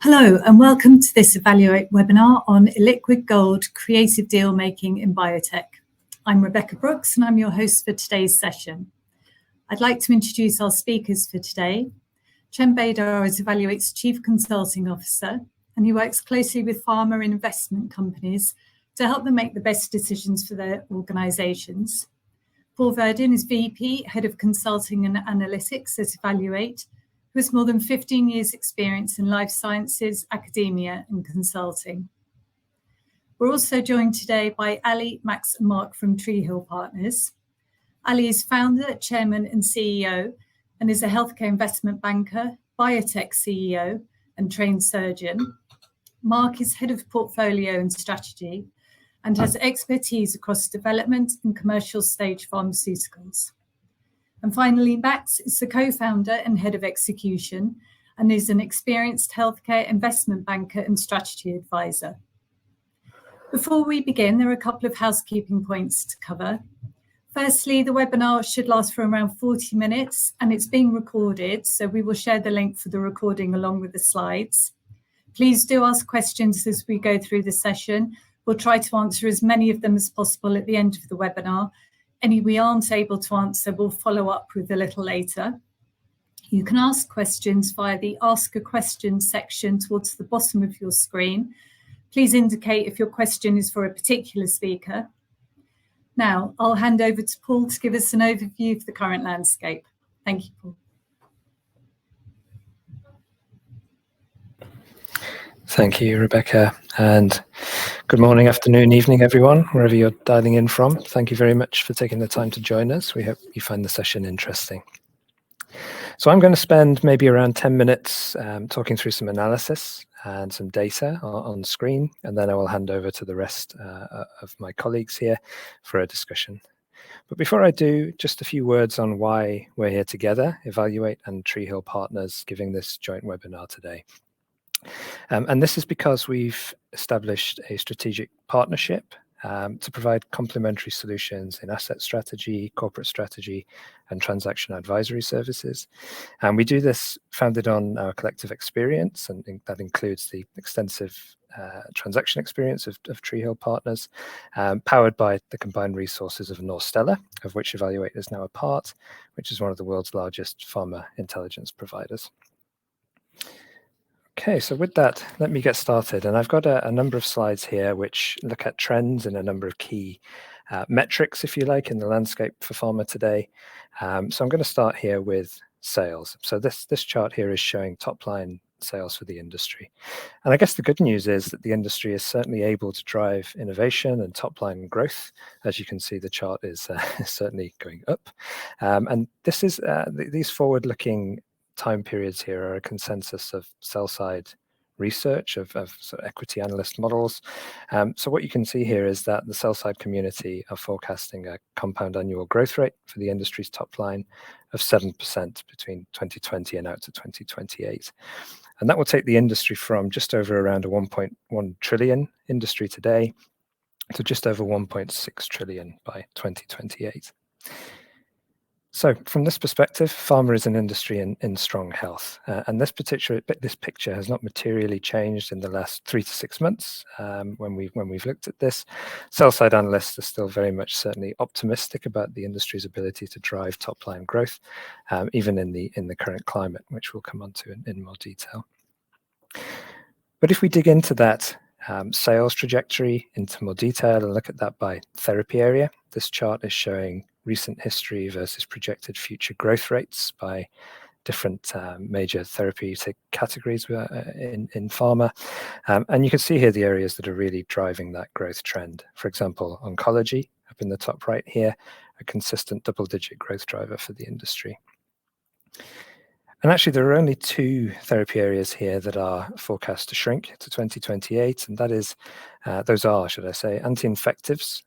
Hello and welcome to this Evaluate webinar on Illiquid Gold Creative Deal Making in Biotech. I'm Rebecca Brooks and I'm your host for today's session. I'd like to introduce our speakers for today. Chen Baidar is Evaluate's Chief Consulting Officer and he works closely with pharma and investment companies to help them make the best decisions for their organisations. Paul Verdin is VP, Head of Consulting and Analytics at Evaluate, who has more than 15 years' experience in life sciences, academia and consulting. We're also joined today by Ali, Max and Mark from Tree Hill Partners. Ali is founder, chairman and CEO and is a healthcare investment banker, biotech CEO and trained surgeon. Mark is head of portfolio and strategy and has expertise across development and commercial stage pharmaceuticals. And finally, Max is the co-founder and head of execution and is an experienced healthcare investment banker and strategy advisor. Before we begin, there are a couple of housekeeping points to cover. Firstly, the webinar should last for around 40 minutes and it's being recorded, so we will share the link for the recording along with the slides. Please do ask questions as we go through the session. We'll try to answer as many of them as possible at the end of the webinar. Any we aren't able to answer, we'll follow up with a little later. You can ask questions via the Ask a Question section towards the bottom of your screen. Please indicate if your question is for a particular speaker. Now, I'll hand over to Paul to give us an overview of the current landscape. Thank you, Paul. Thank you, Rebecca, and good morning, afternoon, evening, everyone, wherever you're dialing in from. Thank you very much for taking the time to join us. We hope you find the session interesting. So I'm going to spend maybe around 10 minutes talking through some analysis and some data on screen, and then I will hand over to the rest of my colleagues here for a discussion. But before I do, just a few words on why we're here together, Evaluate and Tree Hill Partners, giving this joint webinar today. And this is because we've established a strategic partnership to provide complementary solutions in asset strategy, corporate strategy, and transaction advisory services. And we do this founded on our collective experience, and that includes the extensive transaction experience of Tree Hill Partners, powered by the combined resources of Norstella, of which Evaluate is now a part, which is one of the world's largest pharma intelligence providers. Okay, so with that, let me get started. And I've got a number of slides here which look at trends and a number of key metrics, if you like, in the landscape for pharma today. So I'm going to start here with sales. So this chart here is showing top line sales for the industry. And I guess the good news is that the industry is certainly able to drive innovation and top line growth. As you can see, the chart is certainly going up. And this is these forward-looking time periods here are a consensus of sell-side research of sort of equity analyst models. So what you can see here is that the sell-side community are forecasting a compound annual growth rate for the industry's top line of 7% between 2020 and out to 2028. And that will take the industry from just over around a 1.1 trillion industry today to just over 1.6 trillion by 2028. So from this perspective, pharma is an industry in strong health. And this picture has not materially changed in the last 3 to 6 months when we've looked at this. Sell-side analysts are still very much certainly optimistic about the industry's ability to drive top-line growth, even in the current climate, which we'll come on to in more detail. But if we dig into that sales trajectory into more detail and look at that by therapy area, this chart is showing recent history versus projected future growth rates by different major therapeutic categories in pharma. And you can see here the areas that are really driving that growth trend. For example, oncology, up in the top right here, a consistent double-digit growth driver for the industry. And actually, there are only 2 therapy areas here that are forecast to shrink to 2028, and that is, those are, should I say, anti-infectives,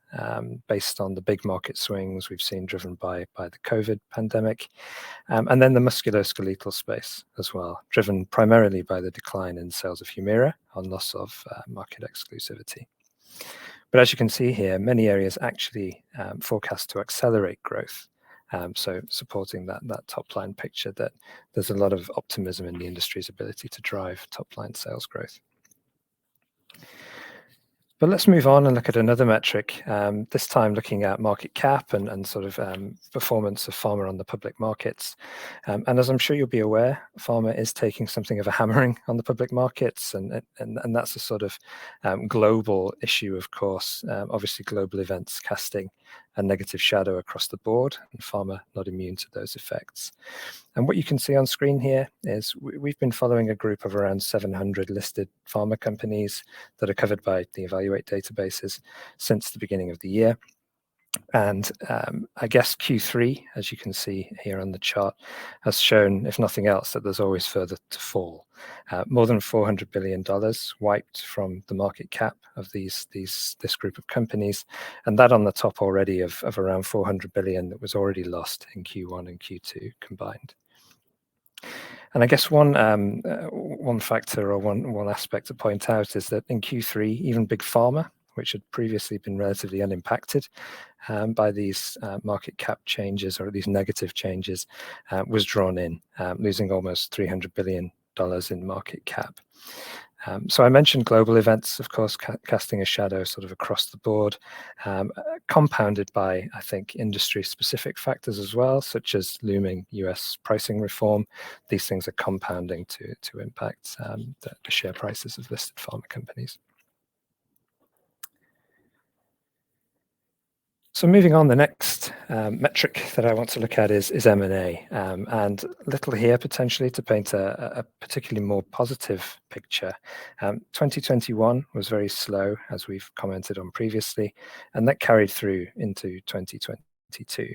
based on the big market swings we've seen driven by the COVID pandemic, and then the musculoskeletal space as well, driven primarily by the decline in sales of Humira on loss of market exclusivity. But as you can see here, many areas actually forecast to accelerate growth. So supporting that top line picture that there's a lot of optimism in the industry's ability to drive top line sales growth. But let's move on and look at another metric, this time looking at market cap and sort of performance of pharma on the public markets. And as I'm sure you'll be aware, pharma is taking something of a hammering on the public markets, and that's a sort of global issue, of course. Obviously, global events casting a negative shadow across the board, and pharma not immune to those effects. And what you can see on screen here is we've been following a group of around 700 listed pharma companies that are covered by the Evaluate databases since the beginning of the year. And I guess Q3, as you can see here on the chart, has shown, if nothing else, that there's always further to fall. More than $400 billion wiped from the market cap of this group of companies, and that on the top already of around $400 billion that was already lost in Q1 and Q2 combined. And I guess one factor or one aspect to point out is that in Q3, even big pharma, which had previously been relatively unimpacted by these market cap changes or these negative changes, was drawn in, losing almost $300 billion in market cap. So I mentioned global events, of course, casting a shadow sort of across the board, compounded by, I think, industry-specific factors as well, such as looming US pricing reform. These things are compounding to impact the share prices of listed pharma companies. So moving on, the next metric that I want to look at is M&A, and little here potentially to paint a particularly more positive picture. 2021 was very slow, as we've commented on previously, and that carried through into 2022.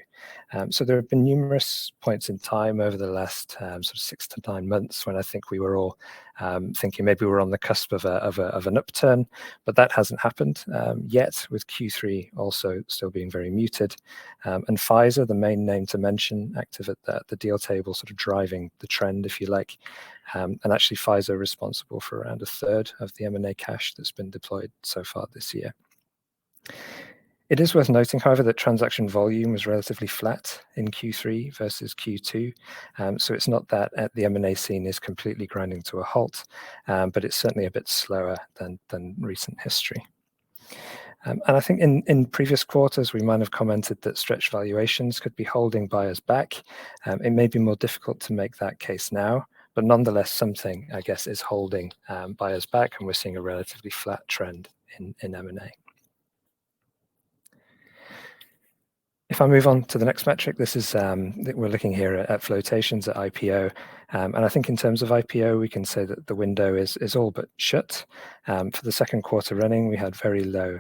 So there have been numerous points in time over the last sort of 6 to 9 months when I think we were all thinking maybe we're on the cusp of an upturn, but that hasn't happened yet, with Q3 also still being very muted. And Pfizer, the main name to mention, active at the deal table, sort of driving the trend, if you like. And actually Pfizer responsible for around a third of the M&A cash that's been deployed so far this year. It is worth noting, however, that transaction volume was relatively flat in Q3 versus Q2. So it's not that the M&A scene is completely grinding to a halt, but it's certainly a bit slower than recent history. And I think in previous quarters, we might have commented that stretched valuations could be holding buyers back. It may be more difficult to make that case now, but nonetheless, something, I guess, is holding buyers back, and we're seeing a relatively flat trend in M&A. If I move on to the next metric, this is we're looking here at flotations at IPO, and I think in terms of IPO, we can say that the window is all but shut. For the second quarter running, we had very low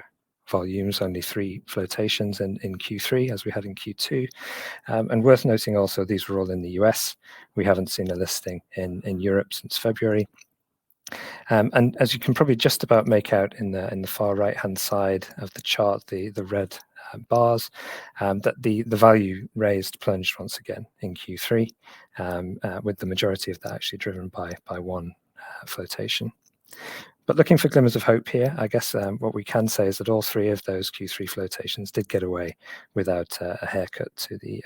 volumes, only 3 flotations in Q3 as we had in Q2. And worth noting also, these were all in the US. We haven't seen a listing in Europe since February. And as you can probably just about make out in the far right-hand side of the chart, the red bars, that the value raised plunged once again in Q3, with the majority of that actually driven by one flotation. But looking for glimmers of hope here, I guess what we can say is that all 3 of those Q3 flotations did get away without a haircut to the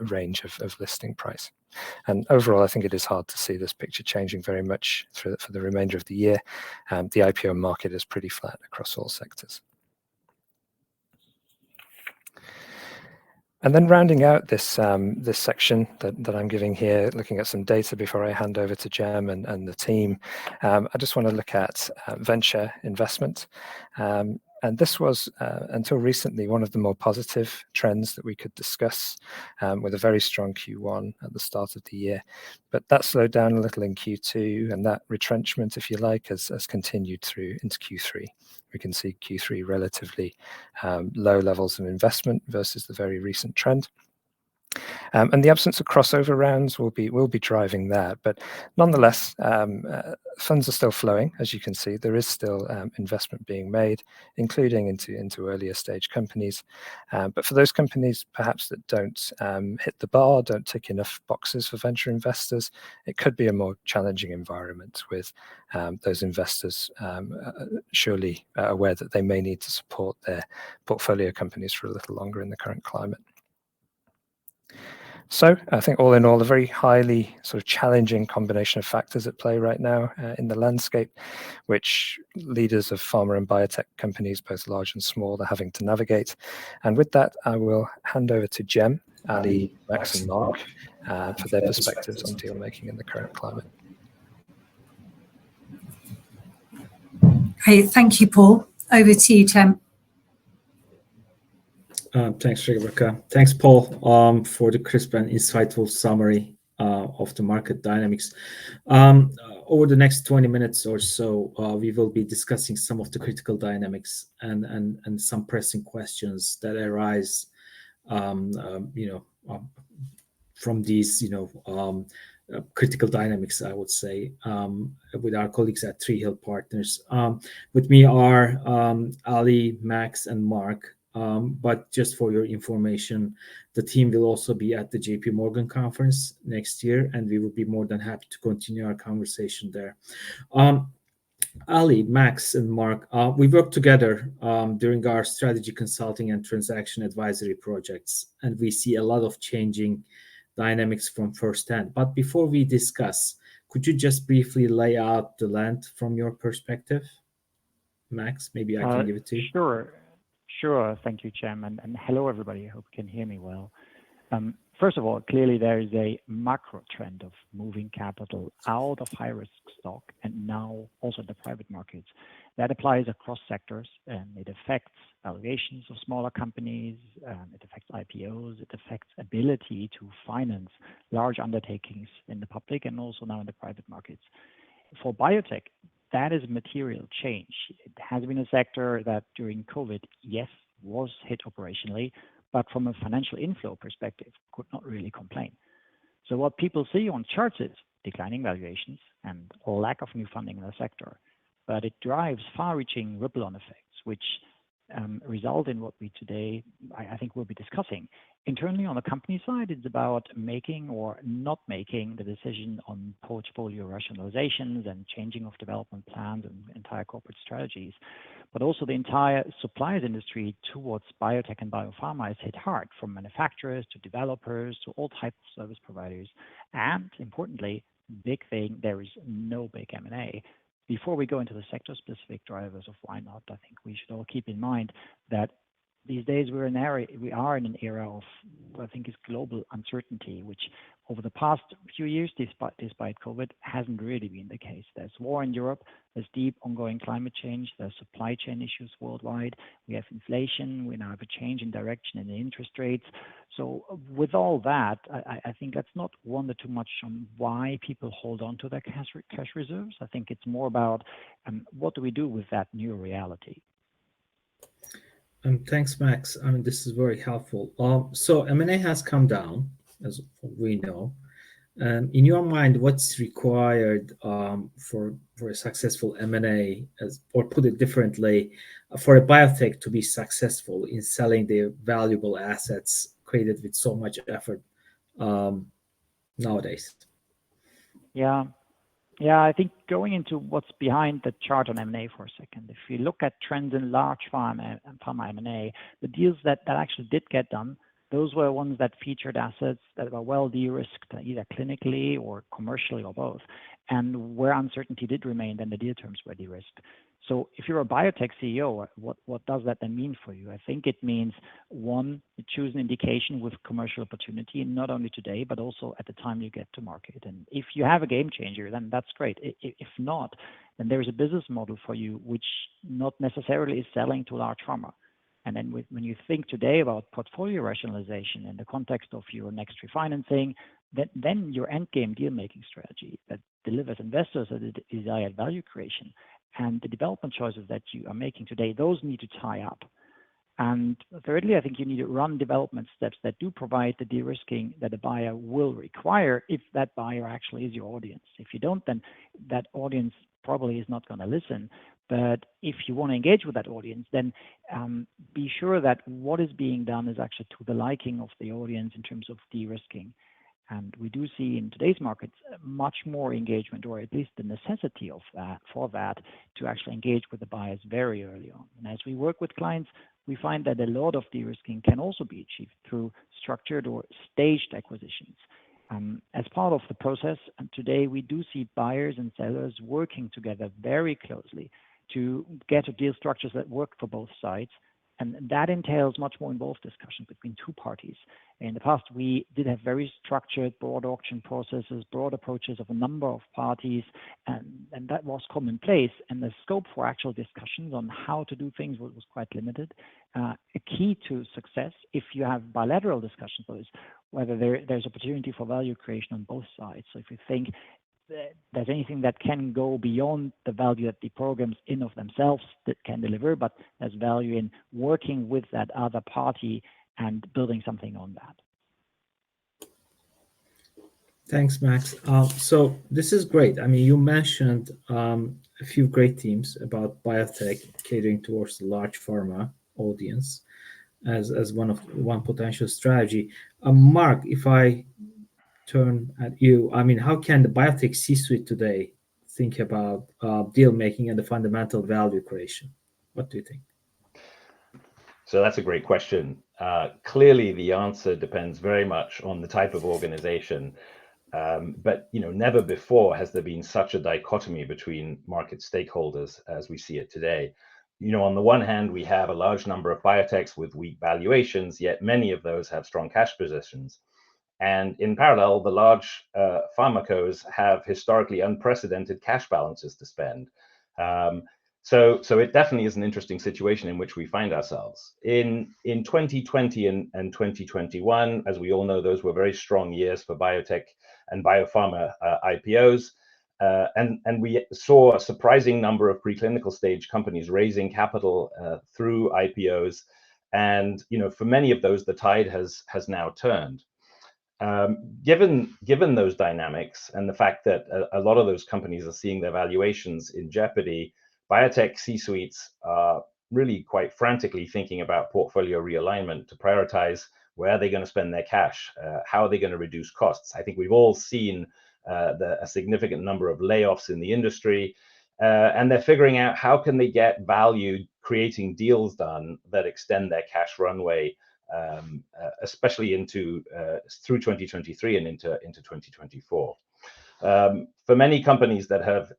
range of listing price. And overall, I think it is hard to see this picture changing very much for the remainder of the year. The IPO market is pretty flat across all sectors. And then rounding out this this section that I'm giving here, looking at some data before I hand over to Jem and the team, I just want to look at venture investment. And this was, until recently, one of the more positive trends that we could discuss, with a very strong Q1 at the start of the year. But that slowed down a little in Q2, and that retrenchment, if you like, has continued through into Q3. We can see Q3 relatively low levels of investment versus the very recent trend. And the absence of crossover rounds will be driving that, but nonetheless, funds are still flowing. As you can see, there is still investment being made, including into earlier stage companies. But for those companies perhaps that don't hit the bar, don't tick enough boxes for venture investors, it could be a more challenging environment with those investors surely aware that they may need to support their portfolio companies for a little longer in the current climate. So I think all in all, a very highly sort of challenging combination of factors at play right now in the landscape, which leaders of pharma and biotech companies, both large and small, are having to navigate. And with that, I will hand over to Jem, Ali, Max, and Mark for their perspectives on deal making in the current climate. Great, thank you, Paul. Over to you, Jem. Thanks, Rebecca. Thanks, Paul, for the crisp and insightful summary of the market dynamics. Over the next 20 minutes or so, we will be discussing some of the critical dynamics and some pressing questions that arise, from these, critical dynamics, I would say, with our colleagues at Three Hill Partners. With me are Ali, Max, and Mark. But just for your information, the team will also be at the JP Morgan conference next year, and we will be more than happy to continue our conversation there. Ali, Max, and Mark, we worked together during our strategy consulting and transaction advisory projects, and we see a lot of changing dynamics from firsthand. But before we discuss, could you just briefly lay out the land from your perspective? Max, maybe I can give it to you. Sure. Thank you, Jem, and hello, everybody. I hope you can hear me well. First of all, clearly there is a macro trend of moving capital out of high-risk stock and now also the private markets. That applies across sectors, and it affects valuations of smaller companies, it affects IPOs, it affects ability to finance large undertakings in the public and also now in the private markets. For biotech, that is a material change. It has been a sector that during COVID, yes, was hit operationally, but from a financial inflow perspective, could not really complain. So what people see on charts is declining valuations and a lack of new funding in the sector, but it drives far-reaching ripple-on effects, which result in what we today, I think we'll be discussing. Internally on the company side, it's about making or not making the decision on portfolio rationalizations and changing of development plans and entire corporate strategies. But also the entire suppliers industry towards biotech and biopharma is hit hard, from manufacturers to developers to all types of service providers. And importantly, big thing, there is no big M&A. Before we go into the sector-specific drivers of why not, I think we should all keep in mind that these days we are in an era of what I think is global uncertainty, which over the past few years, despite COVID, hasn't really been the case. There's war in Europe, there's deep ongoing climate change, there's supply chain issues worldwide, we have inflation, we now have a change in direction in the interest rates. So with all that, I think let's not wonder too much on why people hold on to their cash reserves. I think it's more about what do we do with that new reality. Thanks, Max. I mean, this is very helpful. So M&A has come down, as we know. In your mind, what's required for a successful M&A, or put it differently, for a biotech to be successful in selling their valuable assets created with so much effort nowadays? Yeah, I think going into what's behind the chart on M&A for a second, if you look at trends in large pharma M&A, the deals that actually did get done, those were ones that featured assets that were well de-risked, either clinically or commercially or both. And where uncertainty did remain, then the deal terms were de-risked. So if you're a biotech CEO, what does that then mean for you? I think it means, one, you choose an indication with commercial opportunity, not only today, but also at the time you get to market. And if you have a game changer, then that's great. If not, then there is a business model for you, which not necessarily is selling to large pharma. And then when you think today about portfolio rationalization in the context of your next refinancing, then your endgame deal-making strategy that delivers investors a desired value creation and the development choices that you are making today, those need to tie up. And thirdly, I think you need to run development steps that do provide the de-risking that a buyer will require if that buyer actually is your audience. If you don't, then that audience probably is not going to listen. But if you want to engage with that audience, then be sure that what is being done is actually to the liking of the audience in terms of de-risking. And we do see in today's markets much more engagement, or at least the necessity of that to actually engage with the buyers very early on. And as we work with clients, we find that a lot of de-risking can also be achieved through structured or staged acquisitions. As part of the process, and today we do see buyers and sellers working together very closely to get to deal structures that work for both sides. And that entails much more involved discussion between two parties. In the past, we did have very structured, broad auction processes, broad approaches of a number of parties, and that was commonplace. And the scope for actual discussions on how to do things was quite limited. A key to success, if you have bilateral discussions, though, is whether there's opportunity for value creation on both sides. So if you think there's anything that can go beyond the value that the programs in of themselves that can deliver, but there's value in working with that other party and building something on that. Thanks, Max. So this is great. I mean, you mentioned a few great themes about biotech catering towards the large pharma audience as one potential strategy. Mark, if I turn at you, I mean, how can the biotech C-suite today think about deal making and the fundamental value creation? What do you think? So that's a great question. Clearly, the answer depends very much on the type of organization. But never before has there been such a dichotomy between market stakeholders as we see it today. On the one hand, we have a large number of biotechs with weak valuations, yet many of those have strong cash positions. And in parallel, the large pharmacos have historically unprecedented cash balances to spend. So it definitely is an interesting situation in which we find ourselves. In 2020 and 2021, as we all know, those were very strong years for biotech and biopharma IPOs. And we saw a surprising number of preclinical stage companies raising capital through IPOs. And for many of those, the tide has now turned. Given those dynamics and the fact that a lot of those companies are seeing their valuations in jeopardy, biotech C-suites are really quite frantically thinking about portfolio realignment to prioritize where they're going to spend their cash, how are they going to reduce costs. I think we've all seen a significant number of layoffs in the industry, and they're figuring out how can they get value creating deals done that extend their cash runway, especially through 2023 and into 2024. For many companies that have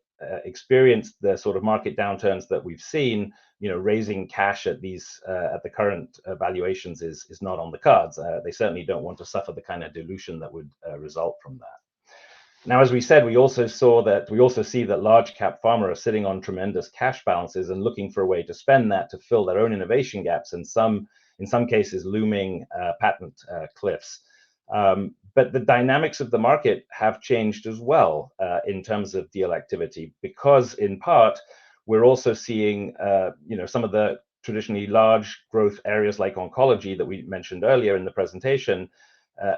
experienced the sort of market downturns that we've seen, raising cash at the current valuations is not on the cards. They certainly don't want to suffer the kind of dilution that would result from that. Now, as we said, we also see that large cap pharma are sitting on tremendous cash balances and looking for a way to spend that to fill their own innovation gaps, and in some cases looming patent cliffs. But the dynamics of the market have changed as well in terms of deal activity, because in part we're also seeing some of the traditionally large growth areas like oncology that we mentioned earlier in the presentation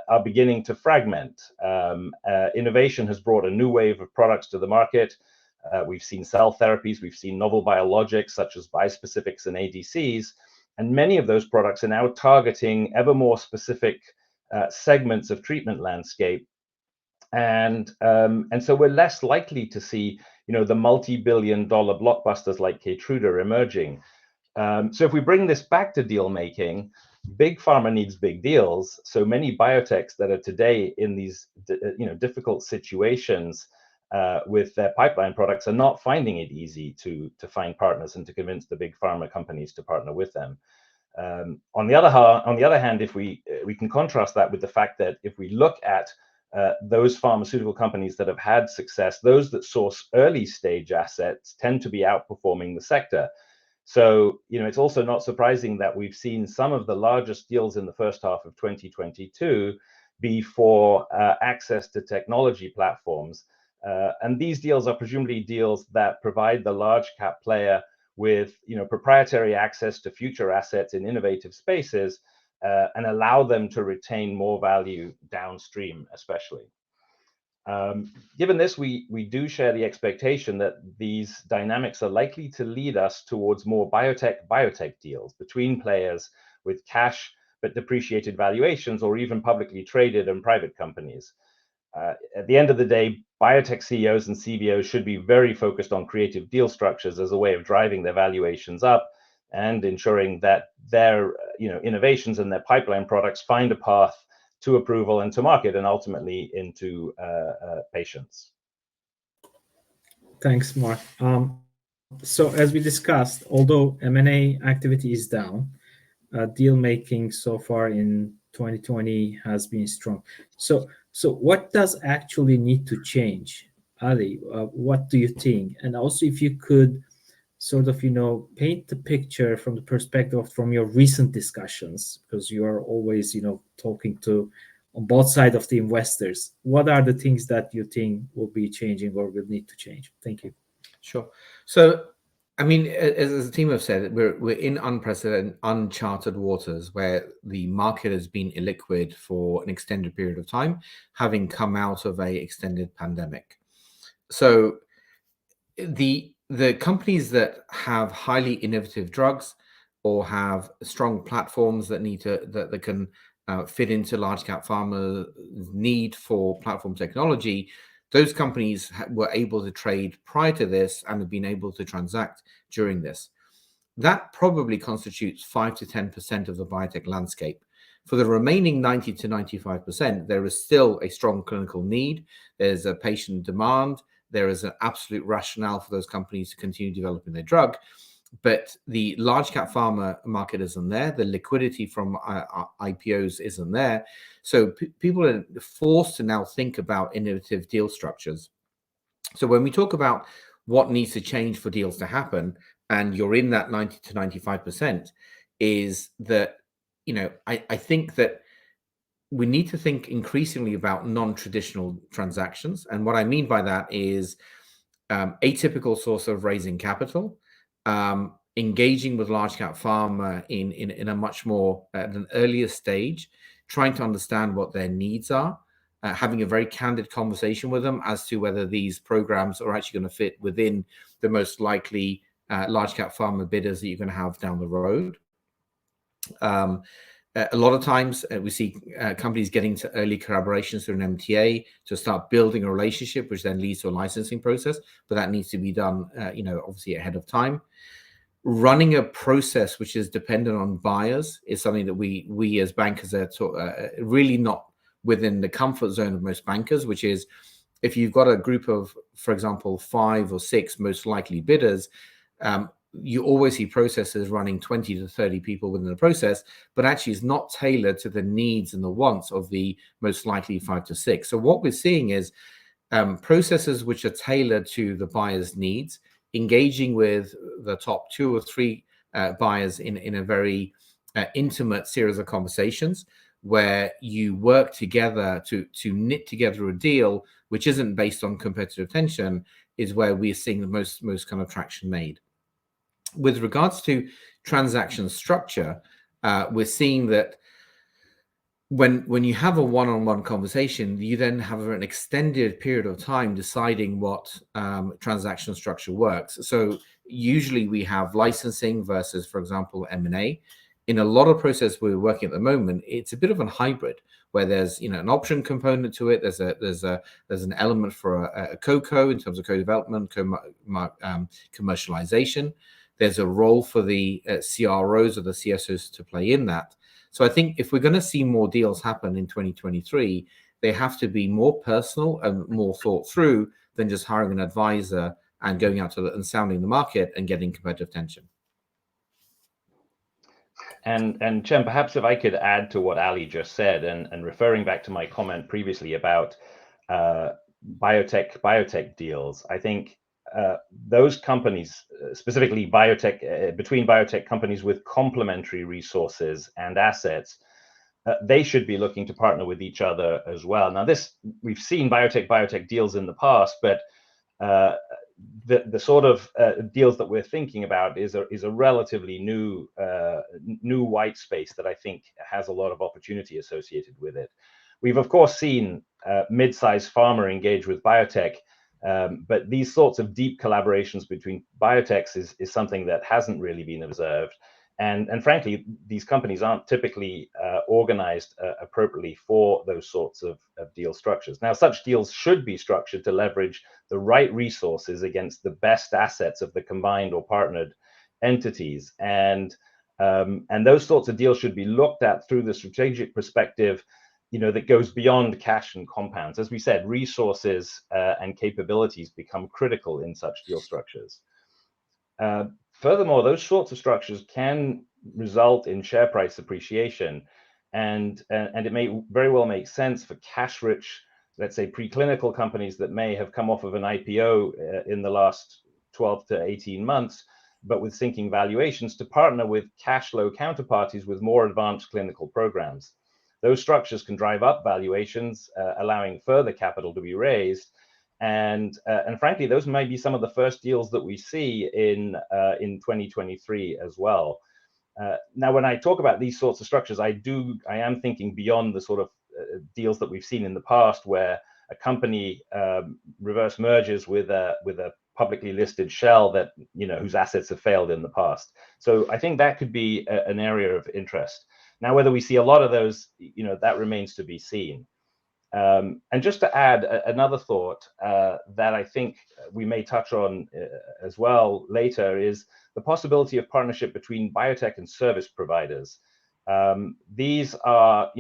are beginning to fragment. Innovation has brought a new wave of products to the market. We've seen cell therapies, we've seen novel biologics such as bispecifics and ADCs, and many of those products are now targeting ever more specific segments of treatment landscape, and so we're less likely to see the multi-billion-dollar blockbusters like Keytruda emerging. So if we bring this back to deal making, big pharma needs big deals. So many biotechs that are today in these difficult situations with their pipeline products are not finding it easy to find partners and to convince the big pharma companies to partner with them. On the other hand, if we can contrast that with the fact that if we look at those pharmaceutical companies that have had success, those that source early stage assets tend to be outperforming the sector. So, it's also not surprising that we've seen some of the largest deals in the first half of 2022 be for access to technology platforms. And these deals are presumably deals that provide the large cap player with proprietary access to future assets in innovative spaces and allow them to retain more value downstream, especially. Given this, we do share the expectation that these dynamics are likely to lead us towards more biotech deals between players with cash but depreciated valuations, or even publicly traded and private companies. At the end of the day, biotech CEOs and CBOs should be very focused on creative deal structures as a way of driving their valuations up. and ensuring that their innovations and their pipeline products find a path to approval and to market, and ultimately into patients. Thanks, Mark. So as we discussed, although M&A activity is down, deal making so far in 2020 has been strong. So what does actually need to change, Ali? What do you think? And also, if you could sort of paint the picture from the perspective from your recent discussions, because you are always talking to on both sides of the investors. What are the things that you think will be changing or will need to change? Thank you. Sure. So, I mean, as the team have said, we're in unprecedented, uncharted waters where the market has been illiquid for an extended period of time, having come out of a extended pandemic. So, the companies that have highly innovative drugs or have strong platforms that that can fit into large cap pharma's need for platform technology, those companies were able to trade prior to this and have been able to transact during this. That probably constitutes 5 to 10% of the biotech landscape. For the remaining 90 to 95%, there is still a strong clinical need. There's a patient demand. There is an absolute rationale for those companies to continue developing their drug. But the large cap pharma market isn't there. The liquidity from IPOs isn't there. So people are forced to now think about innovative deal structures. So when we talk about what needs to change for deals to happen, and you're in that 90 to 95%, is that, I think that we need to think increasingly about non-traditional transactions. And what I mean by that is atypical source of raising capital, engaging with large cap pharma in a much more at an earlier stage, trying to understand what their needs are, having a very candid conversation with them as to whether these programs are actually going to fit within the most likely large cap pharma bidders that you're going to have down the road. A lot of times we see companies getting to early collaborations through an MTA to start building a relationship, which then leads to a licensing process. But that needs to be done, obviously ahead of time. Running a process which is dependent on buyers is something that we as bankers are really not within the comfort zone of most bankers, which is if you've got a group of, for example, 5 or 6 most likely bidders, you always see processes running 20 to 30 people within the process, but actually it's not tailored to the needs and the wants of the most likely 5 to 6. So what we're seeing is processes which are tailored to the buyer's needs, engaging with the top 2 or 3 buyers in a very intimate series of conversations where you work together to knit together a deal which isn't based on competitive tension, is where we're seeing the most kind of traction made. With regards to transaction structure, we're seeing that when you have a one-on-one conversation, you then have an extended period of time deciding what transaction structure works. So usually we have licensing versus, for example, M&A. In a lot of processes we're working at the moment, it's a bit of a hybrid where there's an option component to it. There's an element for a co-co in terms of co-development, commercialization. There's a role for the CROs or the CSOs to play in that. So I think if we're going to see more deals happen in 2023, they have to be more personal and more thought through than just hiring an advisor and going out and sounding the market and getting competitive tension. And Cem, perhaps if I could add to what Ali just said, and referring back to my comment previously about biotech deals, I think those companies, specifically between biotech companies with complementary resources and assets, they should be looking to partner with each other as well. Now, we've seen biotech deals in the past, but the sort of deals that we're thinking about is a relatively new white space that I think has a lot of opportunity associated with it. We've of course seen mid-sized pharma engage with biotech, but these sorts of deep collaborations between biotechs is something that hasn't really been observed. And frankly, these companies aren't typically organized appropriately for those sorts of deal structures. Now, such deals should be structured to leverage the right resources against the best assets of the combined or partnered entities. And those sorts of deals should be looked at through the strategic perspective, that goes beyond cash and compounds. As we said, resources and capabilities become critical in such deal structures. Furthermore, those sorts of structures can result in share price appreciation, and it may very well make sense for cash-rich, let's say, preclinical companies that may have come off of an IPO in the last 12 to 18 months, but with sinking valuations, to partner with cash flow counterparties with more advanced clinical programs. Those structures can drive up valuations, allowing further capital to be raised. And frankly, those might be some of the first deals that we see in 2023 as well. Now, when I talk about these sorts of structures, I am thinking beyond the sort of deals that we've seen in the past, where a company reverse merges with a publicly listed shell that whose assets have failed in the past. So I think that could be an area of interest. Now, whether we see a lot of those, that remains to be seen. And just to add another thought that I think we may touch on as well later is the possibility of partnership between biotech and service providers. These are,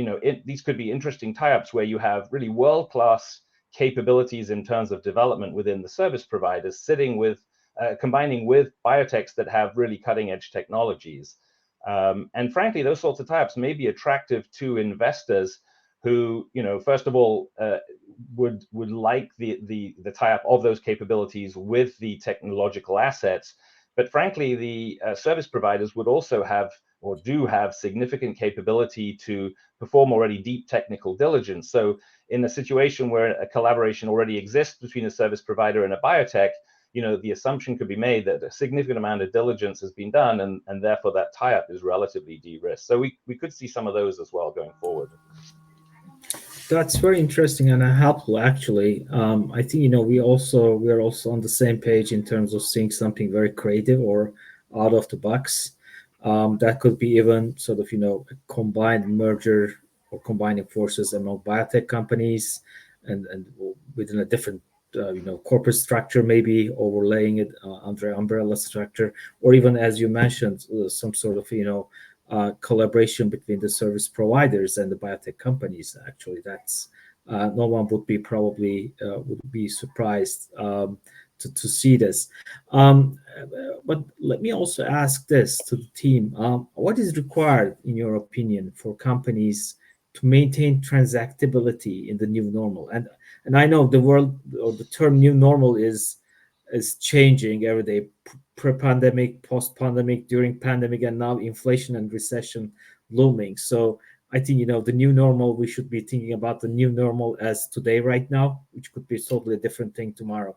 these could be interesting tie-ups where you have really world-class capabilities in terms of development within the service providers, sitting with, combining with biotechs that have really cutting-edge technologies. And frankly, those sorts of tie-ups may be attractive to investors who, first of all, would like the tie-up of those capabilities with the technological assets. But frankly, the service providers would also have, or do have, significant capability to perform already deep technical diligence. So in a situation where a collaboration already exists between a service provider and a biotech, the assumption could be made that a significant amount of diligence has been done, and therefore that tie-up is relatively de-risked. So we could see some of those as well going forward. That's very interesting and helpful, actually. I think we are also on the same page in terms of seeing something very creative or out of the box. That could be even sort of a combined merger or combining forces among biotech companies and within a different corporate structure, maybe overlaying it under umbrella structure, or even, as you mentioned, some sort of collaboration between the service providers and the biotech companies. Actually, that's no one would be surprised to see this. But let me also ask this to the team: what is required, in your opinion, for companies to maintain transactability in the new normal? And I know the world, or the term new normal, is changing every day. Pre-pandemic, post-pandemic, during pandemic, and now inflation and recession looming. So I think the new normal, we should be thinking about the new normal as today, right now, which could be totally a different thing tomorrow.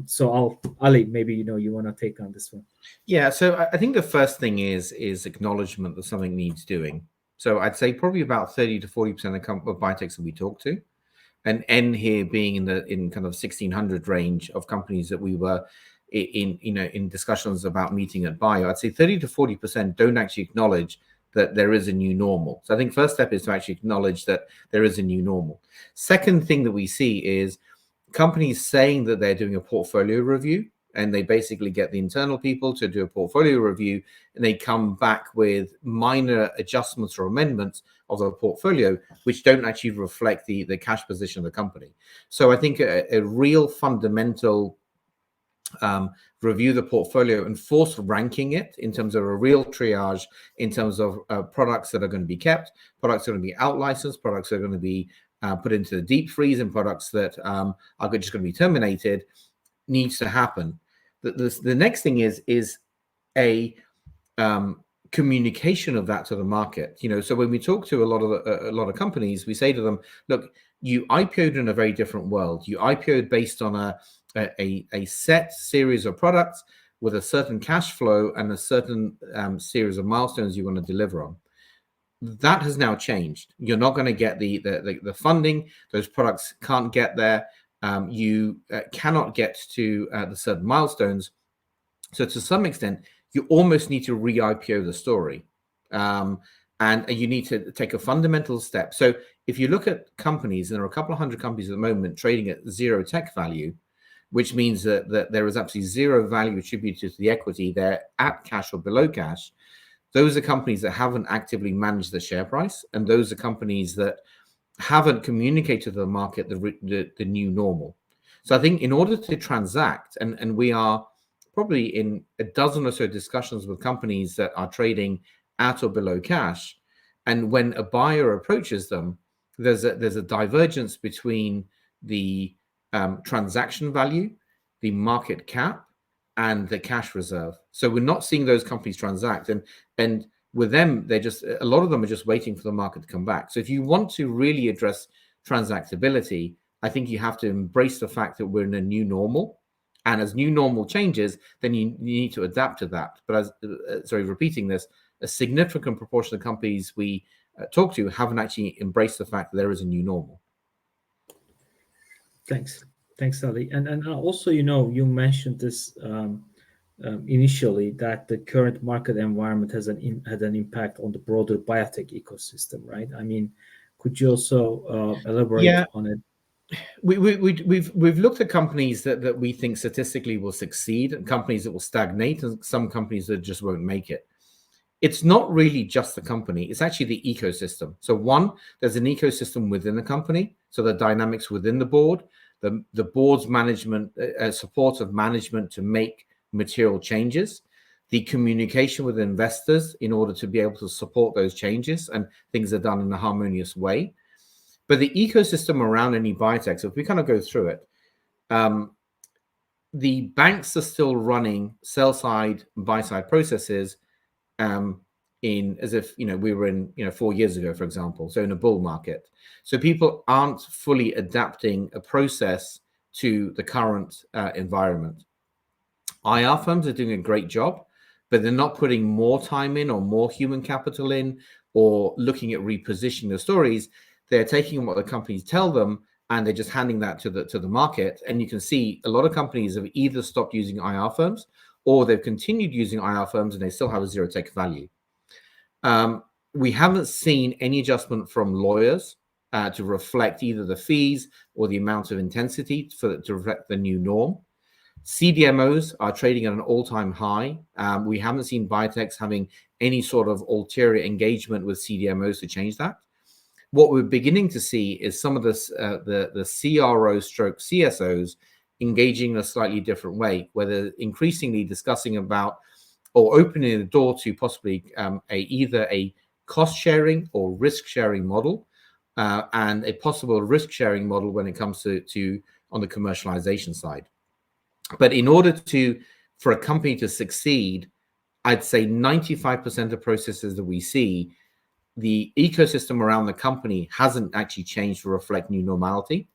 So Ali, maybe you want to take on this one. Yeah. So I think the first thing is acknowledgement that something needs doing. So I'd say probably about 30 to 40% of biotechs that we talk to, and N here being in kind of 1600 range of companies that we were in discussions about meeting at Bio, I'd say 30 to 40% don't actually acknowledge that there is a new normal. So I think first step is to actually acknowledge that there is a new normal. Second thing that we see is companies saying that they're doing a portfolio review, and they basically get the internal people to do a portfolio review, and they come back with minor adjustments or amendments of the portfolio, which don't actually reflect the cash position of the company. So I think a real fundamental review the portfolio and force ranking it in terms of a real triage, in terms of products that are going to be kept, products that are going to be out licensed, products that are going to be put into the deep freeze, and products that are just going to be terminated, needs to happen. The next thing is a communication of that to the market. So when we talk to a lot of companies, we say to them, look, you IPO'd in a very different world. You IPO'd based on a set series of products with a certain cash flow and a certain series of milestones you want to deliver on. That has now changed. You're not going to get the funding. Those products can't get there. You cannot get to the certain milestones. So to some extent, you almost need to re-IPO the story. And you need to take a fundamental step. So if you look at companies, and there are a couple of hundred companies at the moment trading at zero tech value, which means that there is absolutely zero value attributed to the equity. They're at cash or below cash. Those are companies that haven't actively managed the share price, and those are companies that haven't communicated to the market the new normal. So I think in order to transact, and we are probably in a dozen or so discussions with companies that are trading at or below cash, and when a buyer approaches them, there's a divergence between the transaction value, the market cap, and the cash reserve. So we're not seeing those companies transact, and with them, a lot of them are just waiting for the market to come back. So if you want to really address transactability, I think you have to embrace the fact that we're in a new normal, and as new normal changes, then you need to adapt to that. But repeating this, a significant proportion of companies we talk to haven't actually embraced the fact that there is a new normal. Thanks, Ali. And also, you mentioned this initially, that the current market environment had an impact on the broader biotech ecosystem, right? I mean, could you also elaborate on it? We've looked at companies that we think statistically will succeed, and companies that will stagnate, and some companies that just won't make it. It's not really just the company, it's actually the ecosystem. So one, there's an ecosystem within the company, so the dynamics within the board, the board's management, support of management to make material changes, the communication with investors in order to be able to support those changes, and things are done in a harmonious way. But the ecosystem around any biotech, so if we kind of go through it, the banks are still running sell-side and buy-side processes as if we were in 4 years ago, for example, so in a bull market. So people aren't fully adapting a process to the current environment. IR firms are doing a great job, but they're not putting more time in or more human capital in or looking at repositioning the stories. They're taking what the companies tell them and they're just handing that to the market. And you can see a lot of companies have either stopped using IR firms or they've continued using IR firms and they still have a zero take value. We haven't seen any adjustment from lawyers to reflect either the fees or the amount of intensity to reflect the new norm. CDMOs are trading at an all-time high. We haven't seen biotechs having any sort of ulterior engagement with CDMOs to change that. What we're beginning to see is some of this, the CRO stroke CSOs engaging in a slightly different way, where they're increasingly discussing about or opening the door to possibly either a cost sharing or risk sharing model, and a possible risk sharing model when it comes to on the commercialization side. But in order for a company to succeed, I'd say 95% of processes that we see, the ecosystem around the company hasn't actually changed to reflect new normality.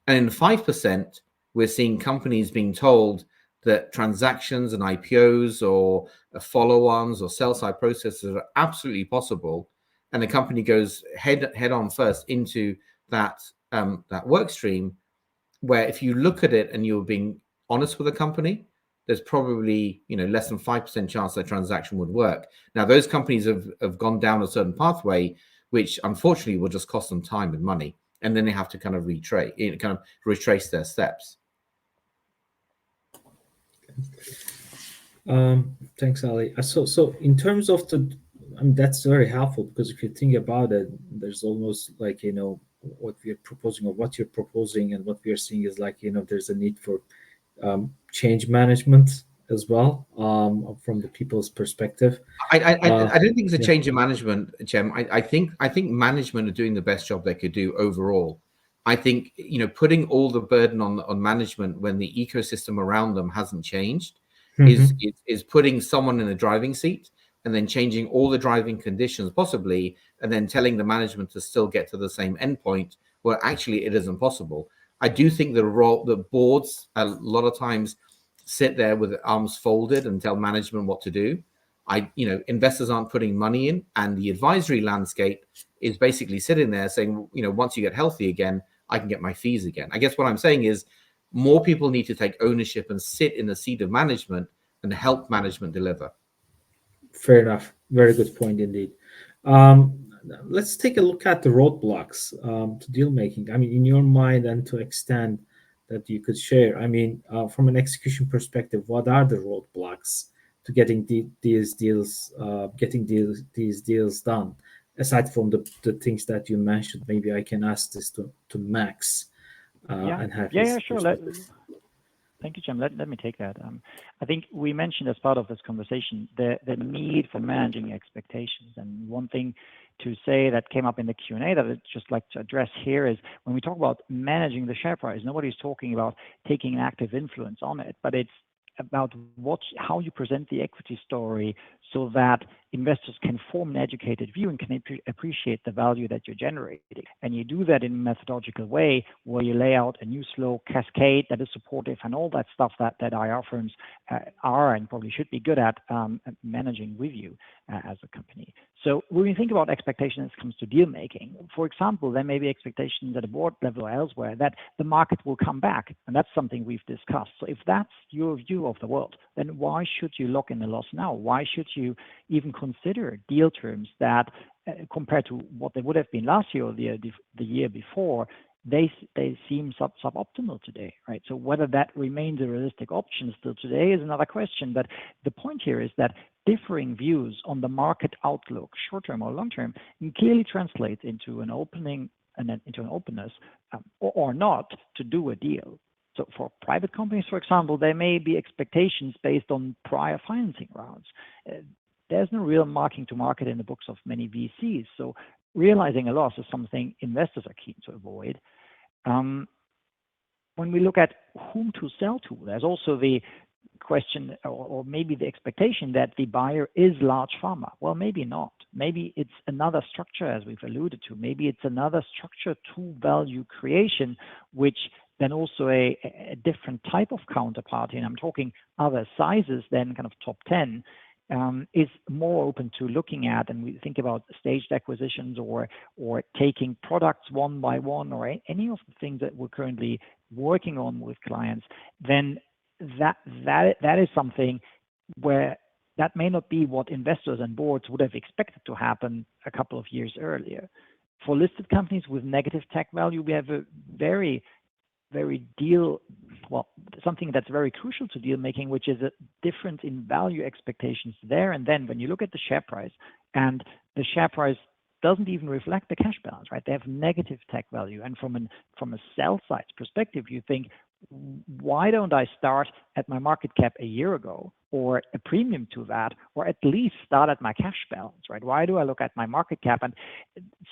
And in 5%, we're seeing companies being told that transactions and IPOs or follow-ons or sell-side processes are absolutely possible. And the company goes head on first into that work stream, where if you look at it and you're being honest with the company, there's probably less than 5% chance that transaction would work. Now, those companies have gone down a certain pathway, which unfortunately will just cost them time and money, and then they have to kind of retrace their steps. Thanks, Ali. So in terms of that's very helpful, because if you think about it, there's almost like what we're proposing or what you're proposing and what we are seeing is like there's a need for change management as well, from the people's perspective. I don't think it's a change in management, Cem. I think management are doing the best job they could do overall. I think putting all the burden on management when the ecosystem around them hasn't changed is putting someone in a driving seat and then changing all the driving conditions possibly, and then telling the management to still get to the same endpoint where actually it isn't possible. I do think the boards a lot of times sit there with arms folded and tell management what to do. Investors aren't putting money in, and the advisory landscape is basically sitting there saying, once you get healthy again, I can get my fees again. I guess what I'm saying is more people need to take ownership and sit in the seat of management and help management deliver. Fair enough. Very good point indeed. Let's take a look at the roadblocks to deal making. I mean, in your mind, and to extend that you could share. I mean, from an execution perspective, what are the roadblocks to getting these deals done? Aside from the things that you mentioned, maybe I can ask this to Max and have his sure. Thank you, Jim. Let me take that. I think we mentioned as part of this conversation the need for managing expectations. And one thing to say that came up in the Q&A that I'd just like to address here is when we talk about managing the share price, nobody's talking about taking an active influence on it, but it's about how you present the equity story so that investors can form an educated view and can appreciate the value that you're generating. And you do that in a methodological way where you lay out a news flow cascade that is supportive and all that stuff that IR firms are and probably should be good at managing with you as a company. So when we think about expectations when it comes to deal making, for example, there may be expectations at a board level or elsewhere that the market will come back. And that's something we've discussed. So if that's your view of the world, then why should you lock in a loss now? Why should you even consider deal terms that compared to what they would have been last year or the year before, they seem suboptimal today, right? So whether that remains a realistic option still today is another question. But the point here is that differing views on the market outlook, short-term or long-term, clearly translates into an opening and into an openness or not to do a deal. So for private companies, for example, there may be expectations based on prior financing rounds. There's no real marking to market in the books of many VCs. So realizing a loss is something investors are keen to avoid. When we look at whom to sell to, there's also the question or maybe the expectation that the buyer is large pharma. Well, maybe not. Maybe it's another structure, as we've alluded to. Maybe it's another structure to value creation, which then also a different type of counterparty, and I'm talking other sizes than kind of top 10, is more open to looking at, and we think about staged acquisitions or taking products one by one or any of the things that we're currently working on with clients, then that is something where that may not be what investors and boards would have expected to happen a couple of years earlier. For listed companies with negative tech value, we have a something that's very crucial to deal making, which is a difference in value expectations there. And then when you look at the share price, and the share price doesn't even reflect the cash balance, right? They have negative tech value. And from a sell side perspective, you think, why don't I start at my market cap a year ago or a premium to that, or at least start at my cash balance, right? Why do I look at my market cap? And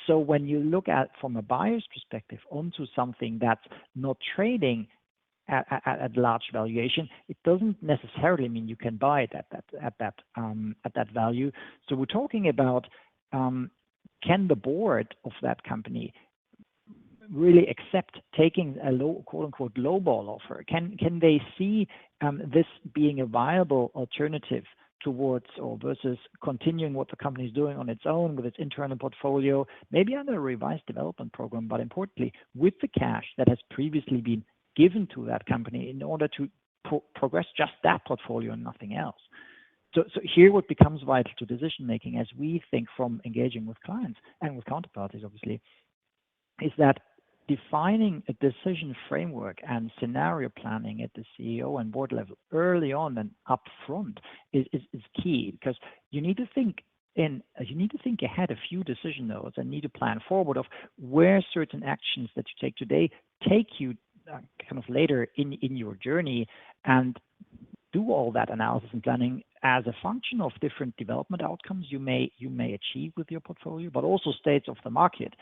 so when you look at from a buyer's perspective onto something that's not trading at large valuation, it doesn't necessarily mean you can buy it at that value. So we're talking about can the board of that company really accept taking a low, quote unquote, lowball offer? Can they see this being a viable alternative towards or versus continuing what the company is doing on its own with its internal portfolio, maybe under a revised development program, but importantly, with the cash that has previously been given to that company in order to progress just that portfolio and nothing else. So here what becomes vital to decision making as we think from engaging with clients and with counterparties, obviously, is that defining a decision framework and scenario planning at the CEO and board level early on and upfront is key, because you need to think ahead a few decision nodes and need to plan forward of where certain actions that you take today take you kind of later in your journey, and do all that analysis and planning as a function of different development outcomes you may achieve with your portfolio, but also states of the market.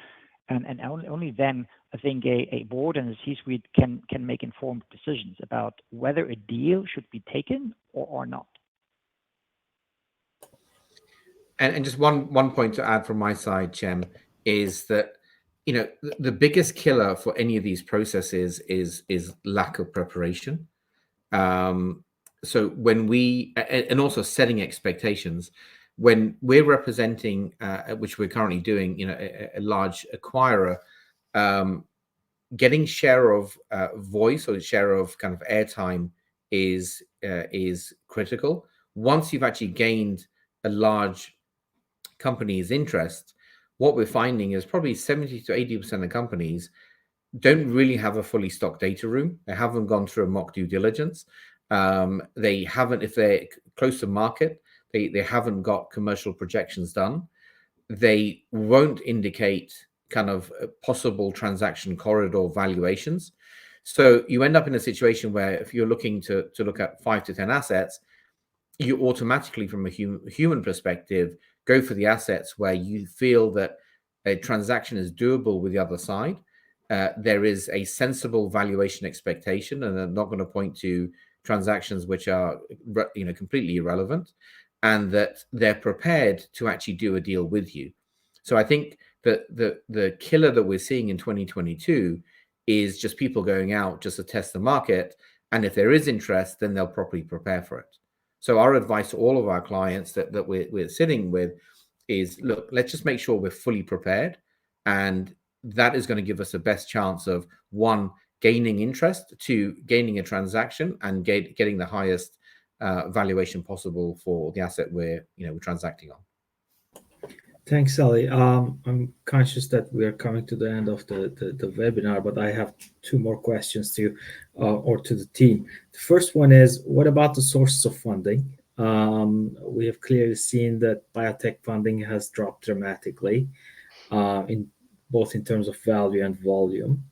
And only then, I think a board and a C-suite can make informed decisions about whether a deal should be taken or not. And just one point to add from my side, Cem, is that the biggest killer for any of these processes is lack of preparation. So when we and also setting expectations. When we're representing, which we're currently doing, a large acquirer, getting share of voice or share of kind of airtime is critical. Once you've actually gained a large company's interest, what we're finding is probably 70 to 80% of companies don't really have a fully stocked data room. They haven't gone through a mock due diligence. They haven't, if they're close to market, they haven't got commercial projections done. They won't indicate kind of possible transaction corridor valuations. So you end up in a situation where if you're looking to look at 5 to 10 assets, you automatically, from a human perspective, go for the assets where you feel that a transaction is doable with the other side. There is a sensible valuation expectation, and I'm not going to point to transactions which are, completely irrelevant, and that they're prepared to actually do a deal with you. So I think that the killer that we're seeing in 2022 is just people going out just to test the market, and if there is interest, then they'll properly prepare for it. So our advice to all of our clients that we're sitting with is, look, let's just make sure we're fully prepared, and that is going to give us the best chance of, one, gaining interest, two, gaining a transaction, and getting the highest valuation possible for the asset we're transacting on. Thanks, Ali. I'm conscious that we are coming to the end of the webinar, but I have two more questions to you or to the team. The first one is, what about the sources of funding? We have clearly seen that biotech funding has dropped dramatically, in terms of value and volume.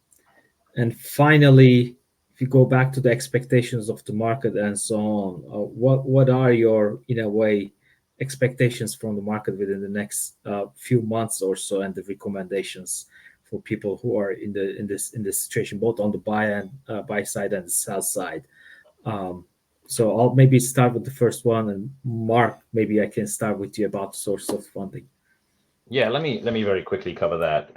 And finally, if you go back to the expectations of the market and so on, what are your, in a way, expectations from the market within the next few months or so, and the recommendations for people who are in this situation, both on the buy side and the sell side? So I'll maybe start with the first one, and Mark, maybe I can start with you about the source of funding. Yeah, let me very quickly cover that.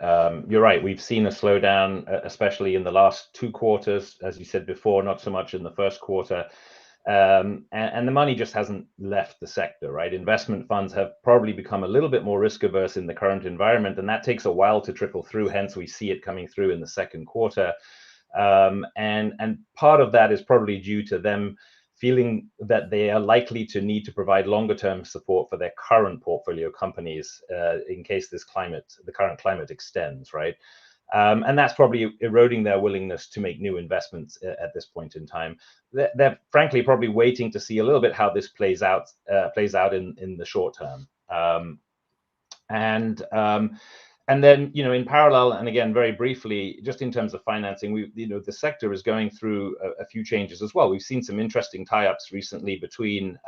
You're right. We've seen a slowdown, especially in the last 2 quarters, as you said before, not so much in the first quarter. And the money just hasn't left the sector, right? Investment funds have probably become a little bit more risk averse in the current environment, and that takes a while to trickle through. Hence, we see it coming through in the second quarter. And part of that is probably due to them feeling that they are likely to need to provide longer term support for their current portfolio companies in case the current climate extends, right? And that's probably eroding their willingness to make new investments at this point in time. They're frankly probably waiting to see a little bit how this plays out in the short term. And then, in parallel, and again, very briefly, just in terms of financing, the sector is going through a few changes as well. We've seen some interesting tie-ups recently between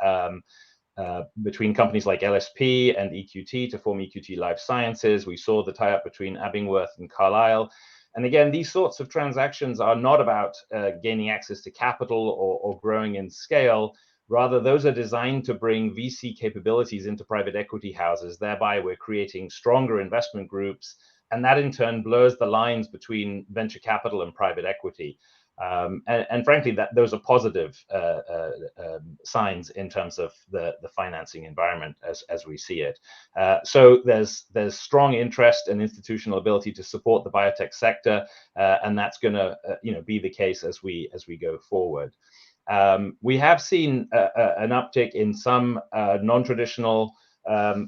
companies like LSP and EQT to form EQT Life Sciences. We saw the tie-up between Abingworth and Carlyle. And again, these sorts of transactions are not about gaining access to capital or growing in scale. Rather, those are designed to bring VC capabilities into private equity houses. Thereby, we're creating stronger investment groups, and that in turn blurs the lines between venture capital and private equity. And frankly, those are positive signs in terms of the financing environment as we see it. So there's strong interest and institutional ability to support the biotech sector, and that's going to be the case as we go forward. We have seen an uptick in some non-traditional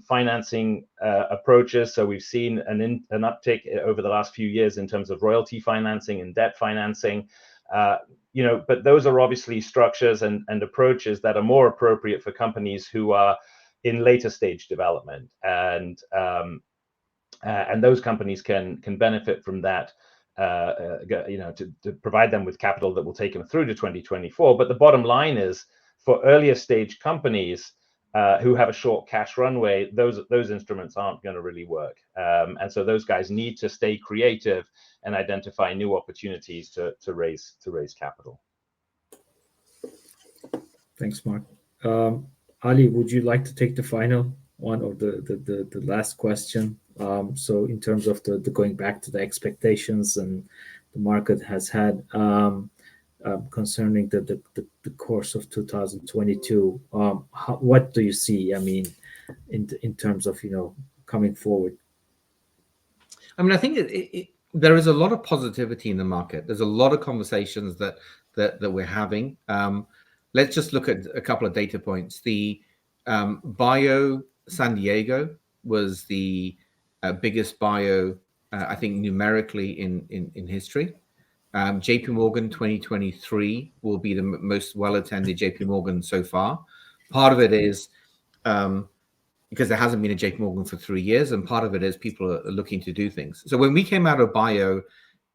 financing approaches. So we've seen an uptick over the last few years in terms of royalty financing and debt financing. But those are obviously structures and approaches that are more appropriate for companies who are in later stage development, and those companies can benefit from that. To provide them with capital that will take them through to 2024. But the bottom line is, for earlier stage companies who have a short cash runway, those instruments aren't going to really work. And so those guys need to stay creative and identify new opportunities to raise capital. Thanks, Mark. Ali, would you like to take the final one, or the last question? So in terms of the going back to the expectations and the market has had concerning the course of 2022, what do you see? I mean, in terms of coming forward. I mean, I think there is a lot of positivity in the market. There's a lot of conversations that we're having. Let's just look at a couple of data points. The Bio San Diego was the biggest bio, I think, numerically in history. JP Morgan 2023 will be the most well-attended JP Morgan so far. Part of it is because there hasn't been a JP Morgan for 3 years, and part of it is people are looking to do things. So when we came out of Bio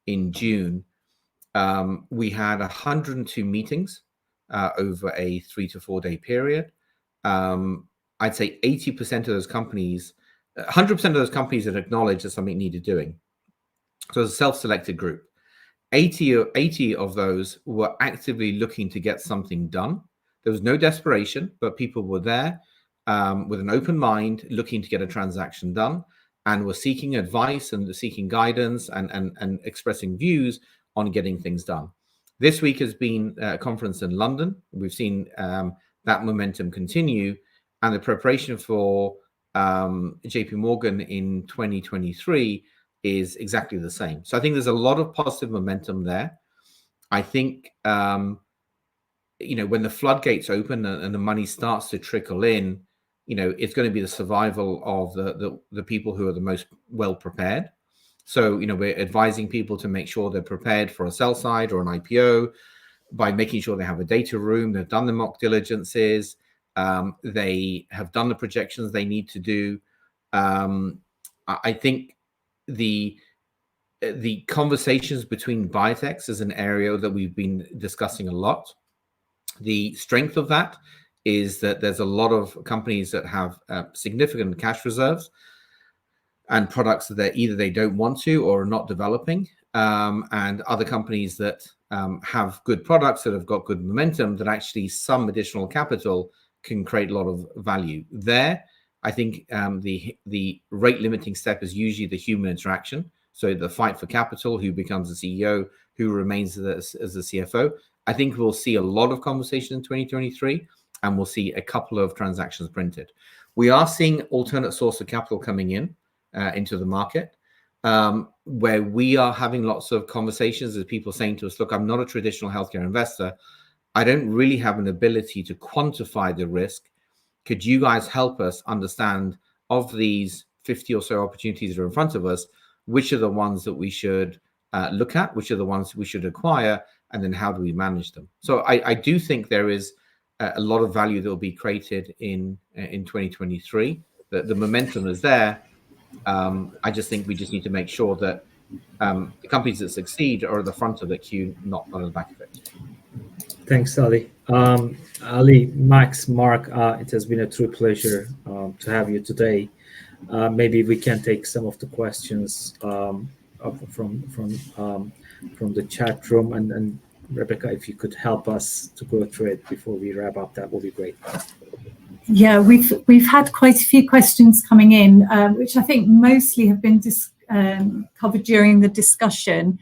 in June, we had 102 meetings over a 3 to 4 day period. I'd say 80% of those companies, 100% of those companies that acknowledged that something needed doing. So it's a self-selected group. 80 of those were actively looking to get something done. There was no desperation, but people were there with an open mind, looking to get a transaction done, and were seeking advice and seeking guidance and expressing views on getting things done. This week has been a conference in London. We've seen that momentum continue, and the preparation for JP Morgan in 2023 is exactly the same. So I think there's a lot of positive momentum there. I think, when the floodgates open and the money starts to trickle in, it's going to be the survival of the people who are the most well prepared. So, we're advising people to make sure they're prepared for a sell side or an IPO by making sure they have a data room, they've done the mock diligences, they have done the projections they need to do. I think the conversations between biotechs is an area that we've been discussing a lot. The strength of that is that there's a lot of companies that have significant cash reserves and products that either they don't want to or are not developing, and other companies that have good products that have got good momentum that actually some additional capital can create a lot of value. There, I think the rate limiting step is usually the human interaction. So the fight for capital, who becomes the CEO, who remains as the CFO. I think we'll see a lot of conversation in 2023, and we'll see a couple of transactions printed. We are seeing alternate source of capital coming in into the market, where we are having lots of conversations with people saying to us, look, I'm not a traditional healthcare investor. I don't really have an ability to quantify the risk. Could you guys help us understand, of these 50 or so opportunities that are in front of us, which are the ones that we should look at, which are the ones we should acquire, and then how do we manage them? So I do think there is a lot of value that will be created in 2023. The momentum is there. I just think we just need to make sure that the companies that succeed are at the front of the queue, not on the back of it. Thanks, Ali. Ali, Max, Mark, it has been a true pleasure to have you today. Maybe we can take some of the questions from the chat room, and Rebecca, if you could help us to go through it before we wrap up, that would be great. Yeah, we've had quite a few questions coming in, which I think mostly have been covered during the discussion.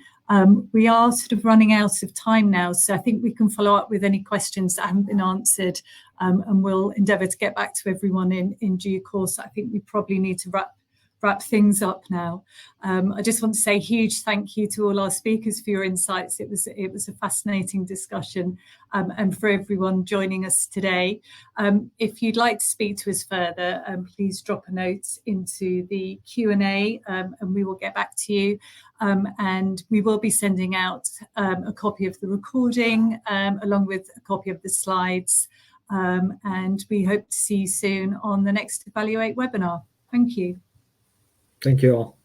We are sort of running out of time now, so I think we can follow up with any questions that haven't been answered, and we'll endeavour to get back to everyone in due course. I think we probably need to wrap things up now. I just want to say a huge thank you to all our speakers for your insights. It was a fascinating discussion, and for everyone joining us today. If you'd like to speak to us further, please drop a note into the Q&A, and we will get back to you. And we will be sending out a copy of the recording along with a copy of the slides. And we hope to see you soon on the next Evaluate webinar. Thank you. Thank you all.